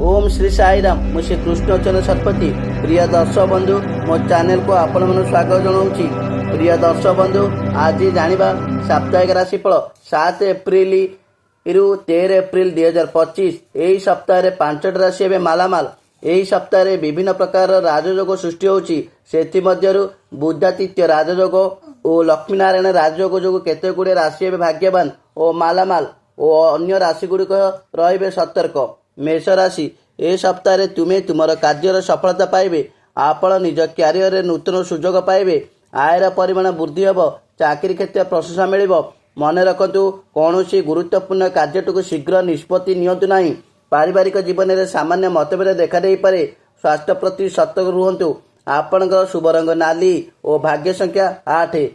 ओम श्री साईराम मु श्री कृष्णचंद्र शतपथी। प्रिय दर्शक बंधु मो चैनल को आपण मन स्वागत जनाऊँगी। प्रिय दर्शक बंधु आज जानिबा साप्ताहिक राशिफल 7 एप्रिल रु 13 एप्रिल 2025। यही सप्ताह 5टी राशि एवं मालामाल। यही सप्ताह विभिन्न प्रकार राजयोग सृष्टि होची। सेथि मध्यरु बुधादित्य राजयोग और लक्ष्मीनारायण राजयोग जो केते गुड़े राशि एवं भाग्यवान और मालामाल और अन्य राशि गुड़िक रहिबे सतर्क। मेष राशि ए सप्ताह तुम्हें तुमर कार्यर सफलता पाइबे। आपण निज क्यारियर रे नूतन सुजोग पाइबे। आयर परिमाण वृद्धि हेब। चाकरी क्षेत्र प्रशंसा मिलिब। मन रखतु कौनसी गुरुत्वपूर्ण कार्यटुकु शीघ्र निष्पत्ति नियंतु नहीं। पारिवारिक जीवन में सामान्य मतभेद देखा दे पारे। स्वास्थ्य प्रति सतर्क रुहतु। आपणकर शुभ रंग नाली और भाग्य संख्या 8।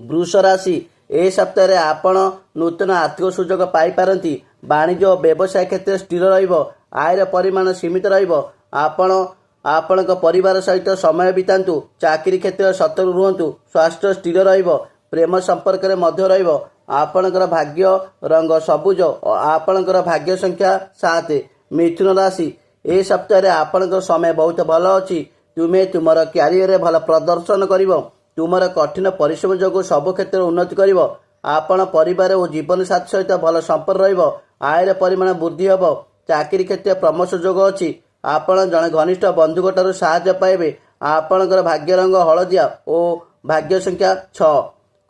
वृष राशि ए सप्ताह आपण नूतन आर्थिक सुजोग पाई पारंती। वाणिज्य और व्यवसाय क्षेत्र स्थिर रहिबो। आयर परिमाण सीमित रहिबो। आपणक परिवार सहित समय बितांतु। चाकरी क्षेत्र सतर्क रुहतु। स्वास्थ्य स्थिर रहिबो। प्रेम संपर्क में मध्य रहिबो। आपणकर भाग्य रंग सबुज और आपणकर भाग्य संख्या 7। मिथुन राशि ए सप्ताह आपणकर समय बहुत भल अछि। तुमे तुमर क्यारियर रे भल प्रदर्शन करिवो। तुमर कठिन परिश्रम जोगु सब क्षेत्र उन्नति करिवो। आपण परिवार और जीवन साथी सहित भल संपर्क रहिबो। आयर परिमाण वृद्धि हेब। चाकरी क्षेत्र प्रमोशन जोग अछि। आपण जने घनिष्ठ बंधुकठारु सहायता पाइबे। आपणकर भाग्य रंग हलदिया और भाग्य संख्या 6।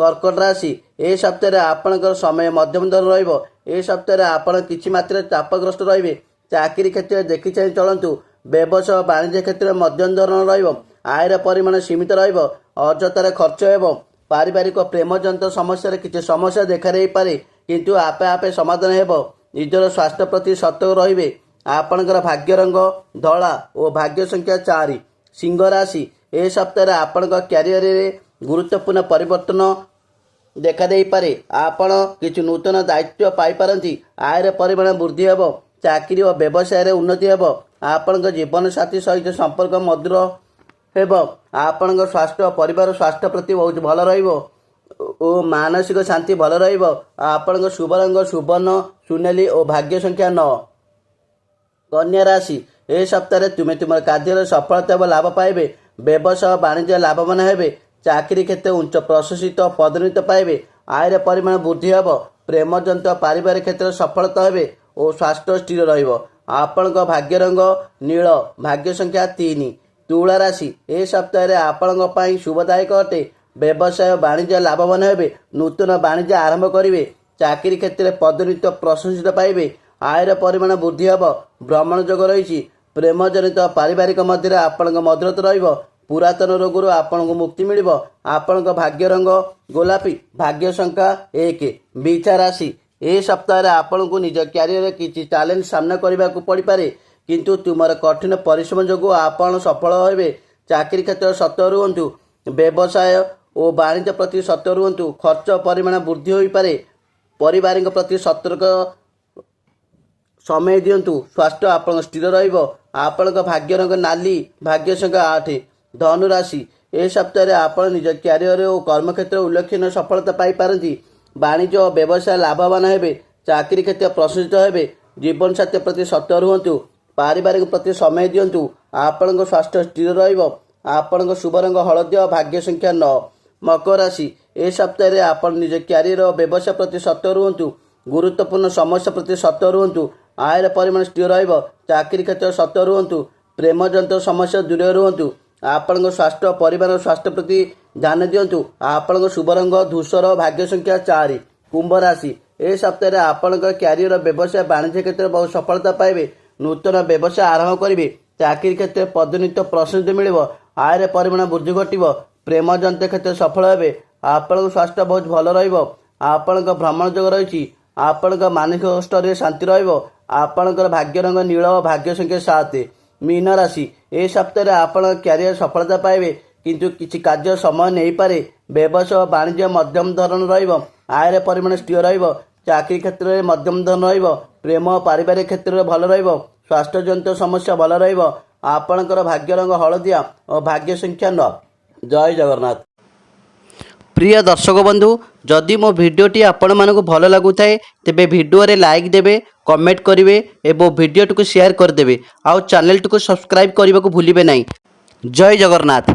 कर्कट राशि ए सप्ताह आपणकर समय मध्यम धरण रहिबो। ए सप्ताह आपण किछि मात्रा चापग्रस्त रहिबे। चाकरी क्षेत्र देखि चाहि चलंतु। व्यवसाय वाणिज्य क्षेत्र मध्यम धरण रहिबो। आयर परिमाण सीमित रहिबो। अଯଥାରେ खर्च हेब। पारिवारिक प्रेम जनित समस्या किछि समस्या देखा दे पारे किंतु आपे आपे समाधान हेब। निजर स्वास्थ्य प्रति सतर्क रहिबे। आपणकर भाग्य रंग धला और भाग्य संख्या 4। सिंह राशि ए सप्ताह आपणकर क्यारियर रे गुरुत्वपूर्ण परिवर्तन देखा दे पारे। आपण किछि नूतन दायित्व पाई पारंती। आयर परिमाण वृद्धि हेब। चाकरी और व्यवसाय रे उन्नति हेब। आपणकर जीवन साथी सहित संपर्क मधुर हेब। आपणकर स्वास्थ्य परिवार स्वास्थ्य प्रति बहुत भल रहिबो और मानसिक शांति भल रहिबो। आपणकर शुभ रंग सुवर्ण सुनेली और भाग्य संख्या 9। कन्या राशि ए सप्ताह तुमे तुम कार्य सफलता और लाभ पाइबे। व्यवसाय वाणिज्य लाभवान हेबे। चाकरी क्षेत्र उच्च प्रशासित पदोन्नति पाइबे। आयर परिमाण वृद्धि हेब। प्रेम जनित पारिवारिक क्षेत्र सफलता हेबे और स्वास्थ्य स्थिर रहिबो। आपणक भाग्य रंग नील भाग्य संख्या 3। तुला राशि ए सप्ताह आपणक पई शुभदायक अटे। व्यवसाय वाणिज्य लाभवान हेबे। नूतन वाणिज्य आरंभ करिवे। चाकरी क्षेत्र पदोन्नति प्रशंसित पाइबे। आयर परिमाण वृद्धि हेब। भ्रमण जोग रही। प्रेम जनित पारिवारिक मध्य आपणक मधुरता रहिबो। पुरातन रोगरू आपणक मुक्ति मिलिबो। आपणक भाग्य रंग गोलापी भाग्य संख्या 1। बिछा राशि ए सप्ताह आपणक निज क्यारियर किछि चैलेंज सामना करने को पड़ पारे किंतु तुमर कठिन परिश्रम जोगु आपण सफल हेबे। चाकरी क्षेत्र सतर्क रुहतु। व्यवसाय और वाणिज्य प्रति सतर्क रुहतु। खर्च परिमाण वृद्धि होई पारे। पारिवारिक प्रति सतर्क समय दियंतु। स्वास्थ्य आपण स्थिर रहिबो। आपणक भाग्य रंग नाली भाग्य संख्या 8। धनु राशि ए सप्ताह आपण निज क्यारियर और कर्म क्षेत्र उल्लेखनीय सफलता पाई पारंती। वाणिज्य और व्यवसाय लाभवान हेबे। चाकरी क्षेत्र प्रशंसित हेबे। जीवन साथी प्रति सतर्क रुहतु। पारिवारिक प्रति समय दियंतु। आपणक स्वास्थ्य स्थिर रहिबो। आपणक शुभ रंग हलदिया भाग्य संख्या 9। मकर राशि ए सप्ताह आपण निज क्यारियर और व्यवसाय प्रति सतर्क रुहतु। गुरुत्वपूर्ण समस्या प्रति सतर्क रुहतु। आयर परिमाण स्थिर रहिबो। चाकरी क्षेत्र सतर्क रुहतु। प्रेम जनित समस्या दूर रुहतु। आपणक स्वास्थ्य परिवार स्वास्थ्य प्रति ध्यान दियंतु। आपणक शुभ रंग धूसर भाग्य संख्या 4। कुंभ राशि ए सप्ताह आपणक क्यारियर व्यवसाय वाणिज्य क्षेत्र बहुत सफलता पाइबे। नूतन व्यवसाय आरंभ करिवे। चाकरी क्षेत्र पदोन्नति प्रशंसित मिलिबो। आयर परिमाण वृद्धि घटिबो। प्रेम जनित क्षेत्र सफल हेबे। आपणक स्वास्थ्य बहुत भल रहिबो। आपणक भ्रमण जोग रही। आपणक मानसिक स्तर रे शांति रहिबो। आपणकर भाग्य रंग नील और भाग्य संख्या 7। मीन राशि ए सप्ताह आपण क्यारियर सफलता पाइबे किंतु किछि कार्य समय नहीं पारे। व्यवसाय वाणिज्य मध्यम धरण रहिबो। आयर परिमाण स्थिर रहिबो। चाकरी क्षेत्र में मध्यम धरण रहिबो। प्रेम और पारिवारिक क्षेत्र में भल रहिबो। स्वास्थ्य जनित समस्या भल रहिबो। आपणकर भाग्य रंग हलदिया और भाग्य संख्या 9। जय जगन्नाथ। प्रिय दर्शक बंधु जदि मो भिडटी आपण मानक भल लगुए तेबे भिडियो रे लाइक देबे कमेंट करेंगे और भिडियो को शेयर करदेवे आउ चैनल को सब्सक्राइब करने को भूलिए नहीं। जय जगन्नाथ।